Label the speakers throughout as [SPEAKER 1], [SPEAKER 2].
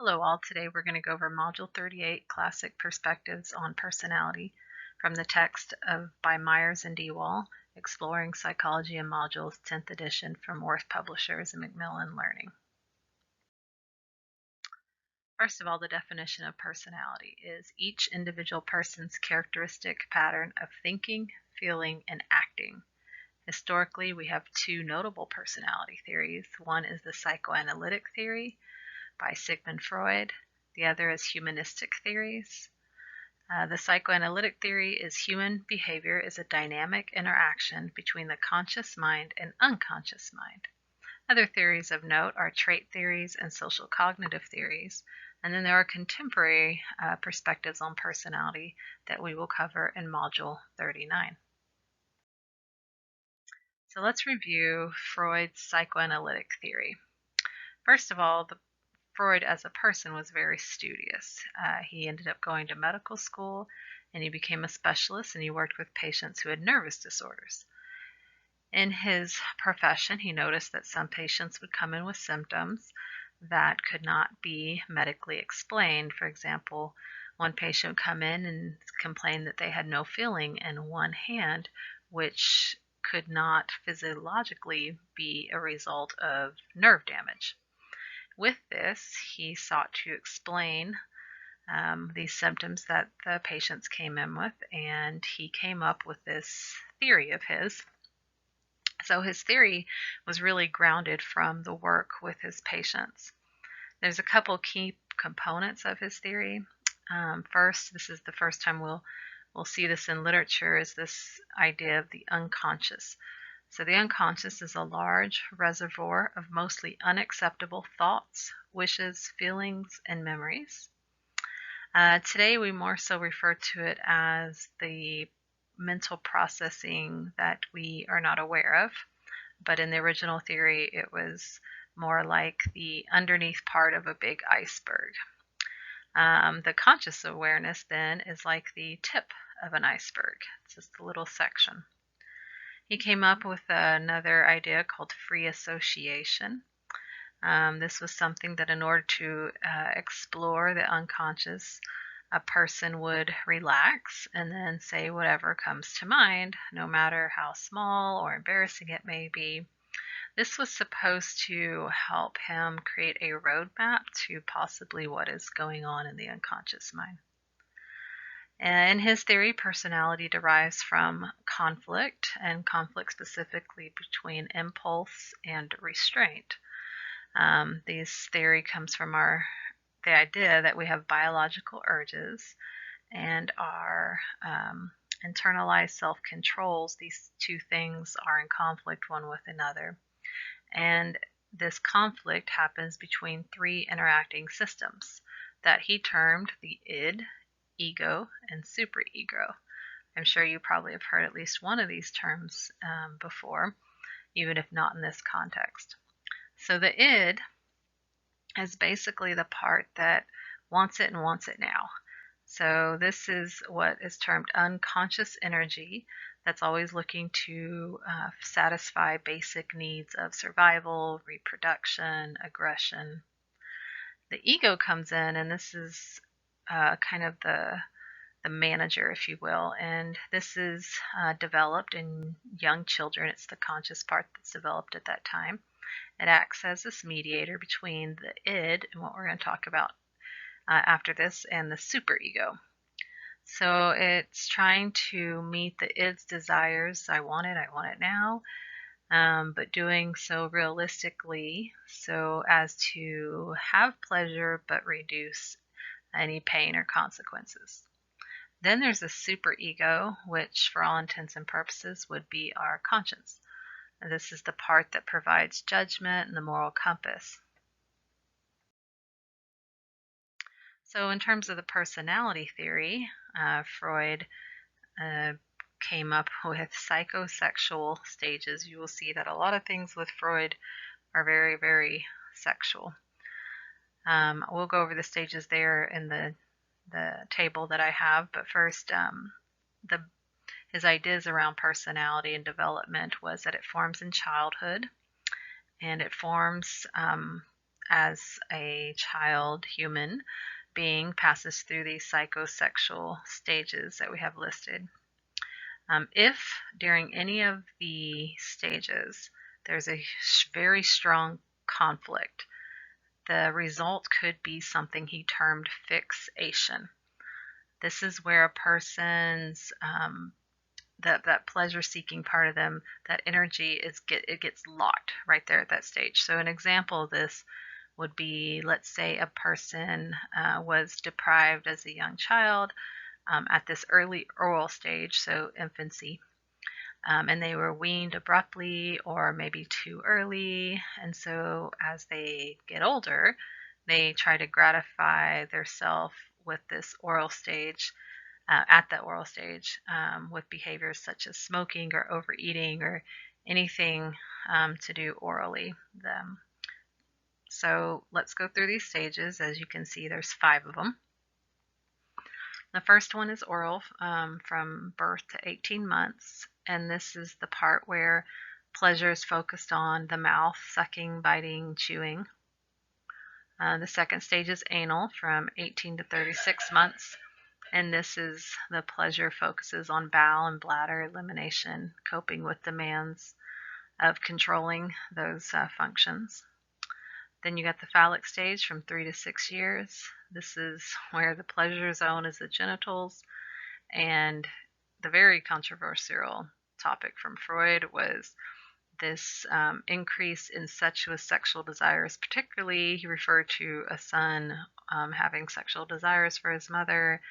[SPEAKER 1] Hello all, today we're going to go over Module 38, Classic Perspectives on Personality, from the text by Myers and Dewall, Exploring Psychology in Modules, 10th edition from Worth Publishers and Macmillan Learning. First of all, the definition of personality is each individual person's characteristic pattern of thinking, feeling, and acting. Historically, we have two notable personality theories. One is the Psychoanalytic Theory by Sigmund Freud. The other is Humanistic Theories. The Psychoanalytic Theory is human behavior is a dynamic interaction between the conscious mind and unconscious mind. Other theories of note are trait theories and social cognitive theories. And then there are contemporary perspectives on personality that we will cover in Module 39. So let's review Freud's psychoanalytic theory. First of all, Freud as a person was very studious. He ended up going to medical school and he became a specialist and he worked with patients who had nervous disorders. In his profession, he noticed that some patients would come in with symptoms that could not be medically explained. For example, one patient would come in and complain that they had no feeling in one hand, which could not physiologically be a result of nerve damage. With this, he sought to explain these symptoms that the patients came in with, and he came up with this theory of his. So his theory was really grounded from the work with his patients. There's a couple key components of his theory. First, this is the first time we'll see this in literature, is this idea of the unconscious. So the unconscious is a large reservoir of mostly unacceptable thoughts, wishes, feelings, and memories. Today we more so refer to it as the mental processing that we are not aware of, but in the original theory it was more like the underneath part of a big iceberg. The conscious awareness then is like the tip of an iceberg. It's just a little section. He came up with another idea called free association. This was something that in order to explore the unconscious, a person would relax and then say whatever comes to mind, no matter how small or embarrassing it may be. This was supposed to help him create a roadmap to possibly what is going on in the unconscious mind. In his theory, personality derives from conflict, and conflict specifically between impulse and restraint. This theory comes from the idea that we have biological urges and our internalized self-controls. These two things are in conflict one with another. And this conflict happens between three interacting systems that he termed the id, ego, and superego. I'm sure you probably have heard at least one of these terms before, even if not in this context. So the id is basically the part that wants it and wants it now. So this is what is termed unconscious energy that's always looking to satisfy basic needs of survival, reproduction, aggression. The ego comes in, and this is kind of the manager, if you will, and this is developed in young children. It's the conscious part that's developed at that time. It acts as this mediator between the id and what we're going to talk about after this, and the superego. So it's trying to meet the id's desires. I want it now, but doing so realistically so as to have pleasure but reduce any pain or consequences. Then there's the superego, which for all intents and purposes would be our conscience. And this is the part that provides judgment and the moral compass. So in terms of the personality theory, Freud came up with psychosexual stages. You will see that a lot of things with Freud are very, very sexual. We'll go over the stages there in the table that I have, but first, his ideas around personality and development was that it forms in childhood, and it forms as a child human being passes through these psychosexual stages that we have listed. If during any of the stages there's a very strong conflict, the result could be something he termed fixation. This is where a person's that pleasure-seeking part of them, that energy it gets locked right there at that stage. So an example of this would be, let's say a person was deprived as a young child at this early oral stage, so infancy, and they were weaned abruptly or maybe too early. And so as they get older, they try to gratify their self with this oral stage, at the oral stage, with behaviors such as smoking or overeating or anything to do orally. So let's go through these stages. As you can see, there's 5 of them. The first one is oral, from birth to 18 months, and this is the part where pleasure is focused on the mouth, sucking, biting, chewing. The second stage is anal, from 18 to 36 months, and this is the pleasure focuses on bowel and bladder elimination, coping with demands of controlling those functions. Then you got the phallic stage from 3 to 6 years. This is where the pleasure zone is the genitals, and the very controversial topic from Freud was this increase in incestuous sexual desires. Particularly, he referred to a son having sexual desires for his mother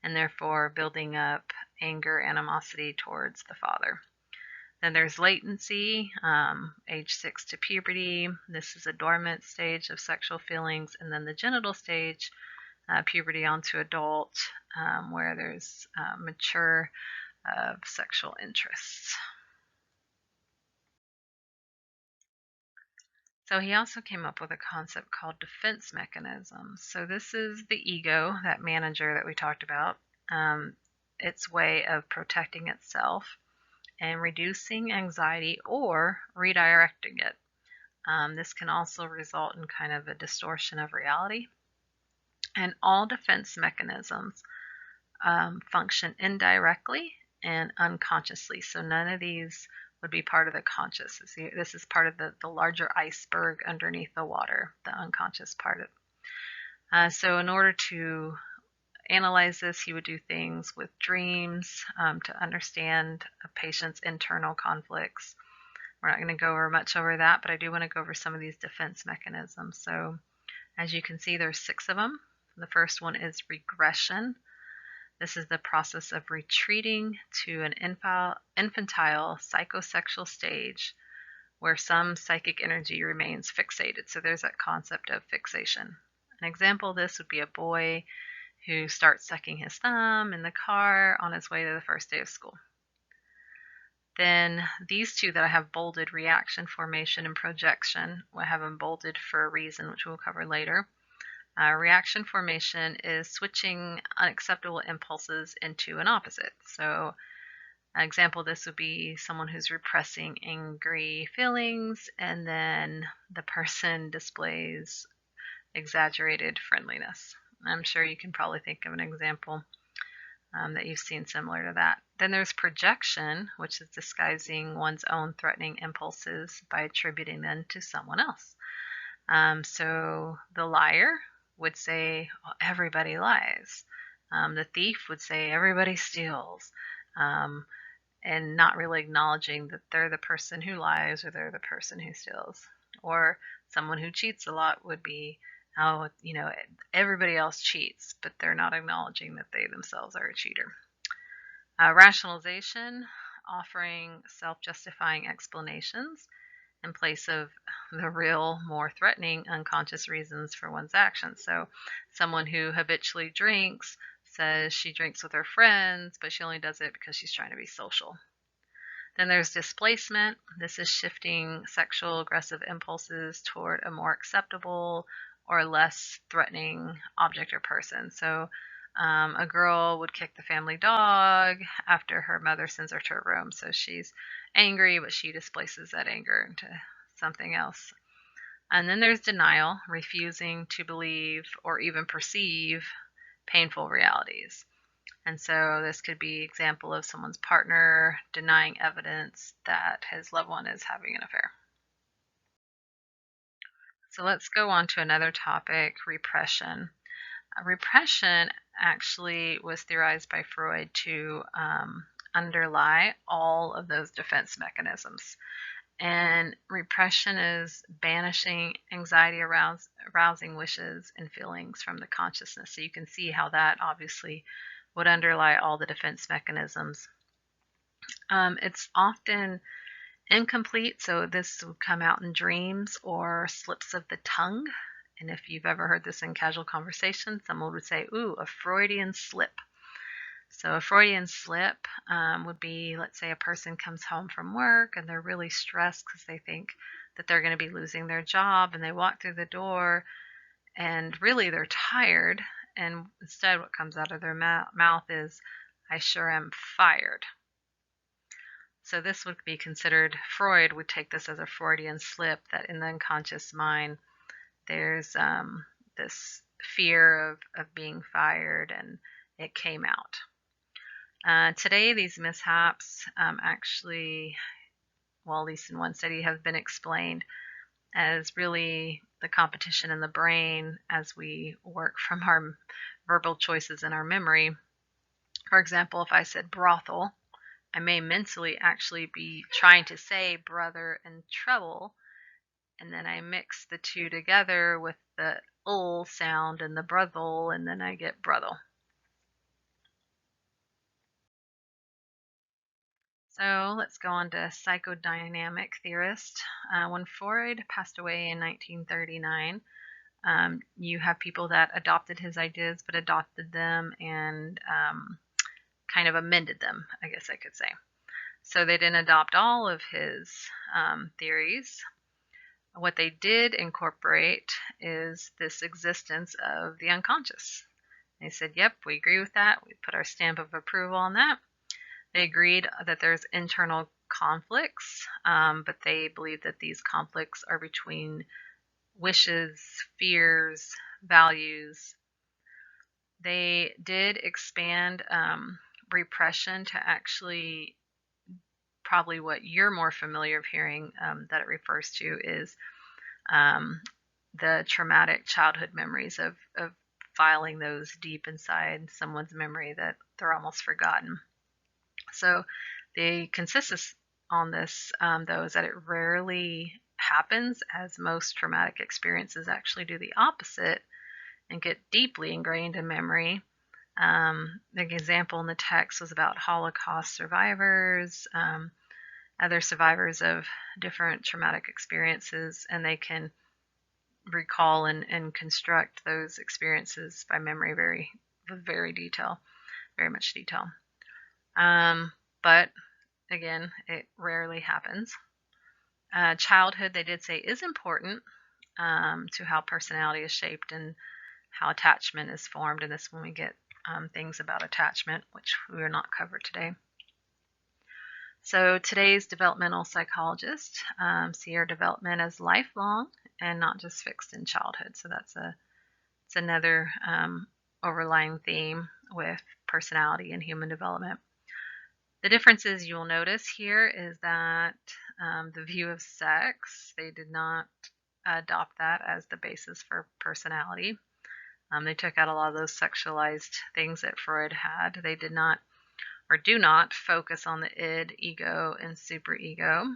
[SPEAKER 1] and therefore building up anger, animosity towards the father. Then there's latency, age 6 to puberty. This is a dormant stage of sexual feelings. And then the genital stage, puberty onto adult, where there's mature of sexual interests. So he also came up with a concept called defense mechanisms. So this is the ego, that manager that we talked about, its way of protecting itself and reducing anxiety or redirecting it. This can also result in kind of a distortion of reality. And all defense mechanisms function indirectly and unconsciously. So none of these would be part of the conscious. This is part of the larger iceberg underneath the water, the unconscious part of it. So in order to analyze this, he would do things with dreams to understand a patient's internal conflicts. We're not going to go over much over that, but I do want to go over some of these defense mechanisms. So as you can see, there's 6 of them. The first one is regression. This is the process of retreating to an infantile psychosexual stage where some psychic energy remains fixated. So there's that concept of fixation. An example of this would be a boy who starts sucking his thumb in the car on his way to the first day of school. Then these 2 that I have bolded, reaction formation and projection, I have them bolded for a reason, which we'll cover later. Reaction formation is switching unacceptable impulses into an opposite. So an example of this would be someone who's repressing angry feelings, and then the person displays exaggerated friendliness. I'm sure you can probably think of an example that you've seen similar to that. Then there's projection, which is disguising one's own threatening impulses by attributing them to someone else. So the liar would say, well, everybody lies. The thief would say, everybody steals, and not really acknowledging that they're the person who lies or they're the person who steals. Or someone who cheats a lot would be, oh, everybody else cheats, but they're not acknowledging that they themselves are a cheater. Rationalization, offering self-justifying explanations in place of the real, more threatening unconscious reasons for one's actions. So someone who habitually drinks says she drinks with her friends, but she only does it because she's trying to be social. Then there's displacement. This is shifting sexual aggressive impulses toward a more acceptable or less threatening object or person. So a girl would kick the family dog after her mother sends her to her room. So she's angry, but she displaces that anger into something else. And then there's denial, refusing to believe or even perceive painful realities. And so this could be an example of someone's partner denying evidence that his loved one is having an affair. So let's go on to another topic, repression. Repression actually was theorized by Freud to underlie all of those defense mechanisms. And repression is banishing anxiety arousing wishes and feelings from the consciousness. So you can see how that obviously would underlie all the defense mechanisms. It's often incomplete, so this would come out in dreams or slips of the tongue. And if you've ever heard this in casual conversation, someone would say, ooh, a Freudian slip. So a Freudian slip would be, let's say a person comes home from work and they're really stressed because they think that they're going to be losing their job, and they walk through the door and really they're tired, and instead what comes out of their mouth is, I sure am fired. So this would be considered, Freud would take this as a Freudian slip, that in the unconscious mind there's this fear of being fired, and it came out. Today, these mishaps actually, well, at least in one study, have been explained as really the competition in the brain as we work from our verbal choices and our memory. For example, if I said brothel, I may mentally actually be trying to say brother and treble, and then I mix the two together with the ul sound and the brothel, and then I get brothel. So let's go on to psychodynamic theorist. When Freud passed away in 1939, you have people that adopted his ideas, but adopted them and kind of amended them, I guess I could say. So they didn't adopt all of his theories. What they did incorporate is this existence of the unconscious. They said, yep, we agree with that. We put our stamp of approval on that. They agreed that there's internal conflicts, but they believe that these conflicts are between wishes, fears, values. They did expand repression to actually, probably what you're more familiar of hearing that it refers to is the traumatic childhood memories of filing those deep inside someone's memory that they're almost forgotten. So the consensus on this, though, is that it rarely happens, as most traumatic experiences actually do the opposite and get deeply ingrained in memory. The example in the text was about Holocaust survivors, other survivors of different traumatic experiences, and they can recall and construct those experiences by memory very much detail. But again, it rarely happens. Childhood, they did say, is important to how personality is shaped and how attachment is formed. And this when we get things about attachment, which we will not cover today. So today's developmental psychologists see our development as lifelong and not just fixed in childhood. So that's another overlying theme with personality and human development. The differences you'll notice here is that the view of sex, they did not adopt that as the basis for personality. They took out a lot of those sexualized things that Freud had. They did not or do not focus on the id, ego, and superego.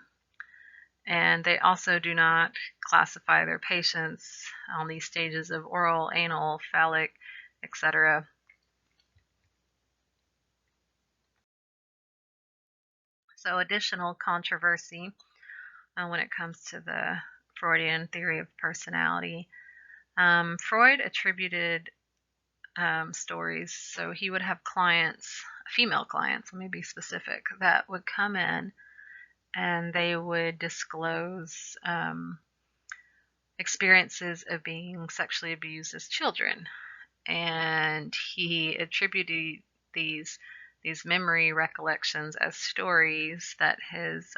[SPEAKER 1] And they also do not classify their patients on these stages of oral, anal, phallic, etc. So additional controversy when it comes to the Freudian theory of personality. Freud attributed stories, so he would have clients, female clients, let me be specific, that would come in and they would disclose experiences of being sexually abused as children. And he attributed these memory recollections as stories that his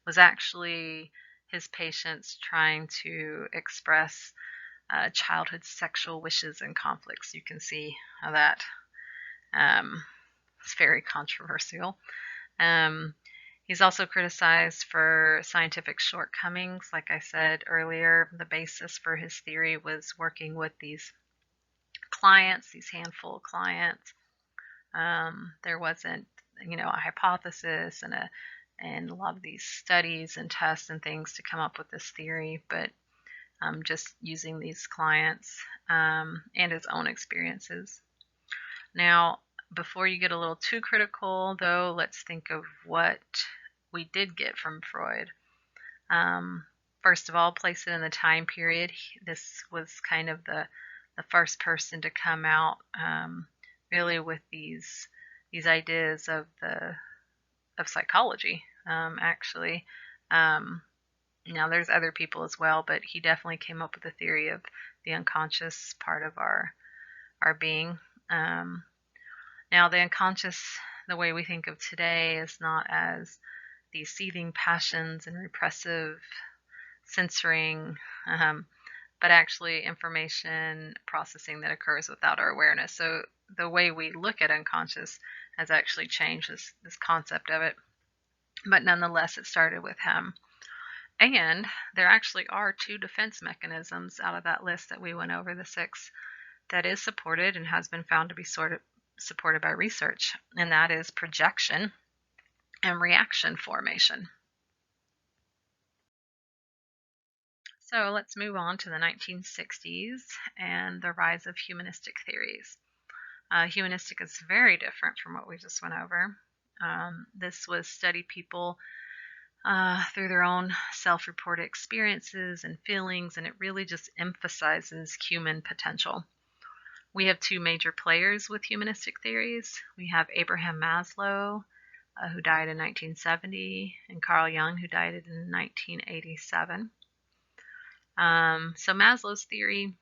[SPEAKER 1] was actually his patients trying to express childhood sexual wishes and conflicts. You can see how that is very controversial. He's also criticized for scientific shortcomings. Like I said earlier, the basis for his theory was working with these clients, these handful of clients. There wasn't, a hypothesis and a lot of these studies and tests and things to come up with this theory, but just using these clients and his own experiences. Now, before you get a little too critical, though, let's think of what we did get from Freud. First of all, place it in the time period. This was kind of the first person to come out really with these ideas of psychology, actually. Now, there's other people as well, but he definitely came up with the theory of the unconscious part of our being. Now, the unconscious, the way we think of today, is not as these seething passions and repressive censoring, but actually information processing that occurs without our awareness. So the way we look at unconscious has actually changed this concept of it. But nonetheless, it started with him. And there actually are 2 defense mechanisms out of that list that we went over, the 6, that is supported and has been found to be supported by research, and that is projection and reaction formation. So let's move on to the 1960s and the rise of humanistic theories. Humanistic is very different from what we just went over. This was study people through their own self-reported experiences and feelings, and it really just emphasizes human potential. We have 2 major players with humanistic theories. We have Abraham Maslow, who died in 1970, and Carl Jung, who died in 1987. So Maslow's theory,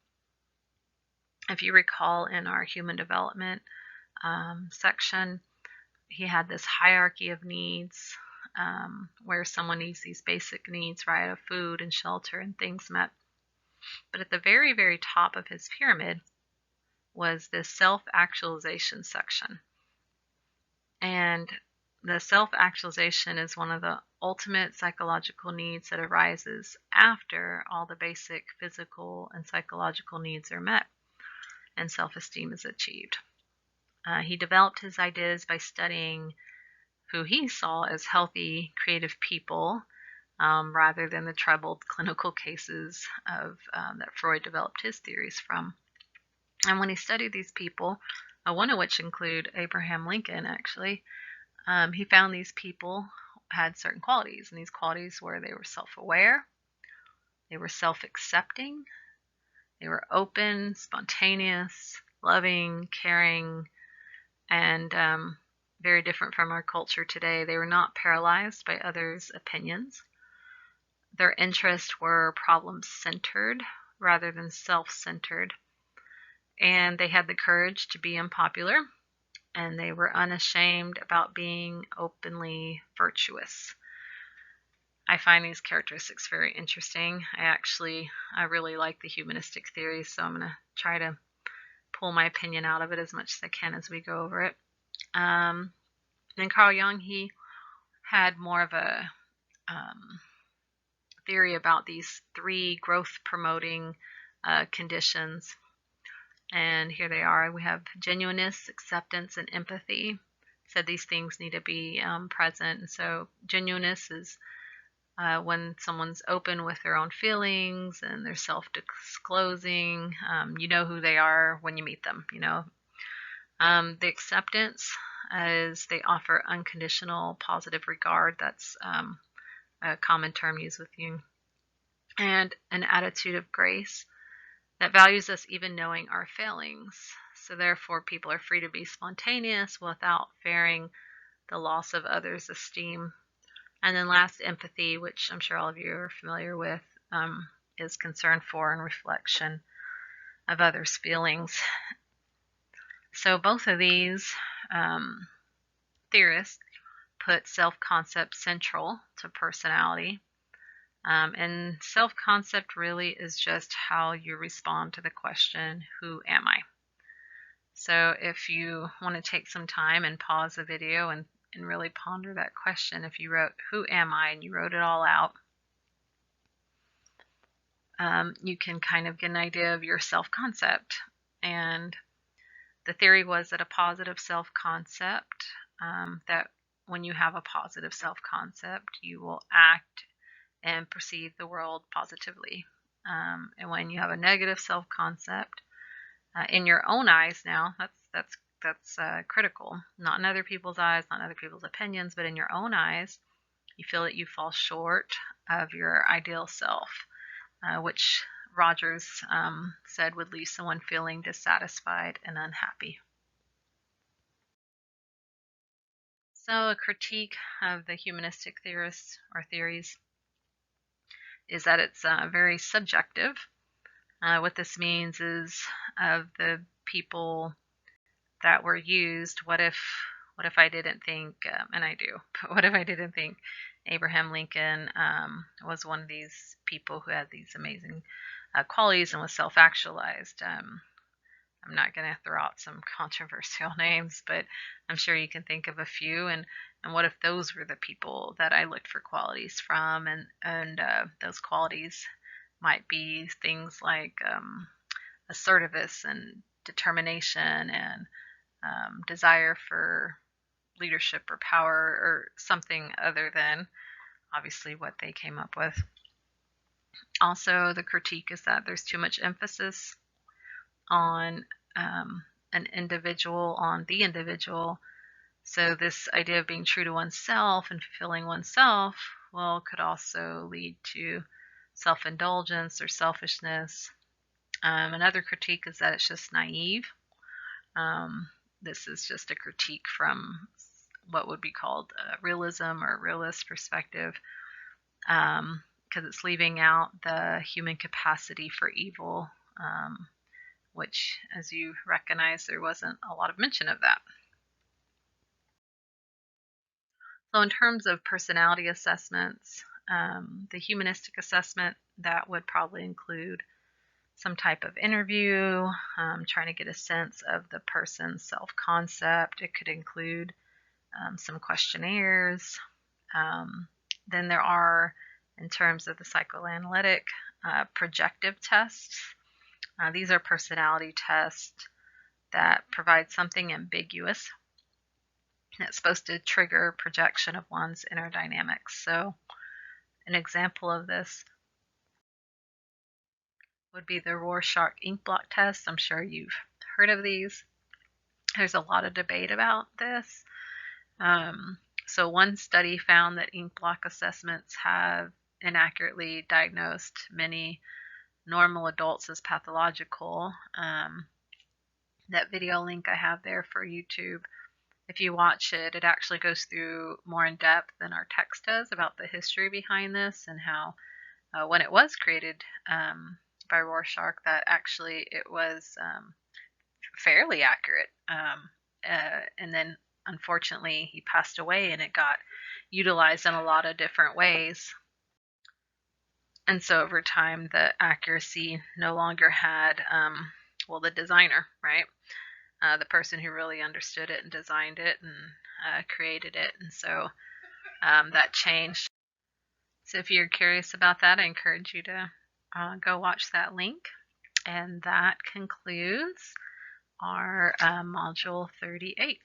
[SPEAKER 1] if you recall in our human development section, he had this hierarchy of needs where someone needs these basic needs, right, of food and shelter and things met. But at the very, very top of his pyramid was this self-actualization section. And the self-actualization is one of the ultimate psychological needs that arises after all the basic physical and psychological needs are met and self-esteem is achieved. He developed his ideas by studying who he saw as healthy, creative people rather than the troubled clinical cases of that Freud developed his theories from. And when he studied these people, one of which include Abraham Lincoln, actually, he found these people had certain qualities, and these qualities were they were self-aware, they were self-accepting, they were open, spontaneous, loving, caring, and very different from our culture today. They were not paralyzed by others' opinions. Their interests were problem-centered rather than self-centered. And they had the courage to be unpopular, and they were unashamed about being openly virtuous. I find these characteristics very interesting. I really like the humanistic theory, so I'm going to try to pull my opinion out of it as much as I can as we go over it. Then Carl Jung, he had more of a theory about these 3 growth-promoting conditions. And here they are. We have genuineness, acceptance, and empathy. Said these things need to be present. And so genuineness is when someone's open with their own feelings and they're self-disclosing. You know who they are when you meet them, The acceptance is they offer unconditional positive regard. That's a common term used with Jung. And an attitude of grace that values us even knowing our failings. So therefore, people are free to be spontaneous without fearing the loss of others' esteem. And then last, empathy, which I'm sure all of you are familiar with, is concern for and reflection of others' feelings. So both of these theorists put self-concept central to personality. And self-concept really is just how you respond to the question, who am I? So if you want to take some time and pause the video and really ponder that question, if you wrote, who am I, and you wrote it all out, you can kind of get an idea of your self-concept. And the theory was that a positive self-concept, that when you have a positive self-concept, you will act and perceive the world positively. And when you have a negative self-concept, in your own eyes now, that's critical. Not in other people's eyes, not in other people's opinions, but in your own eyes, you feel that you fall short of your ideal self, which Rogers said would leave someone feeling dissatisfied and unhappy. So a critique of the humanistic theorists or theories is that it's very subjective. What this means is, of the people that were used, what if I didn't think, and I do, but what if I didn't think Abraham Lincoln was one of these people who had these amazing qualities and was self-actualized? I'm not going to throw out some controversial names, but I'm sure you can think of a few. And what if those were the people that I looked for qualities from? And those qualities might be things like assertiveness and determination and desire for leadership or power, or something other than obviously what they came up with. Also, the critique is that there's too much emphasis on an individual, on the individual. So this idea of being true to oneself and fulfilling oneself, well, could also lead to self-indulgence or selfishness. Another critique is that it's just naive. This is just a critique from what would be called realism or realist perspective, because it's leaving out the human capacity for evil, which, as you recognize, there wasn't a lot of mention of that. So in terms of personality assessments, the humanistic assessment, that would probably include some type of interview, trying to get a sense of the person's self-concept. It could include some questionnaires. Then there are, in terms of the psychoanalytic, projective tests. These are personality tests that provide something ambiguous that's supposed to trigger projection of one's inner dynamics. So an example of this would be the Rorschach ink blot test. I'm sure you've heard of these. There's a lot of debate about this. So one study found that ink blot assessments have inaccurately diagnosed many normal adults as pathological. That video link I have there for YouTube, if you watch it, it actually goes through more in depth than our text does about the history behind this and how when it was created by Rorschach, that actually it was fairly accurate. And then unfortunately he passed away and it got utilized in a lot of different ways. And so over time the accuracy no longer had, well, the designer, right? The person who really understood it and designed it and created it. And so that changed. So if you're curious about that, I encourage you to go watch that link. And that concludes our module 38.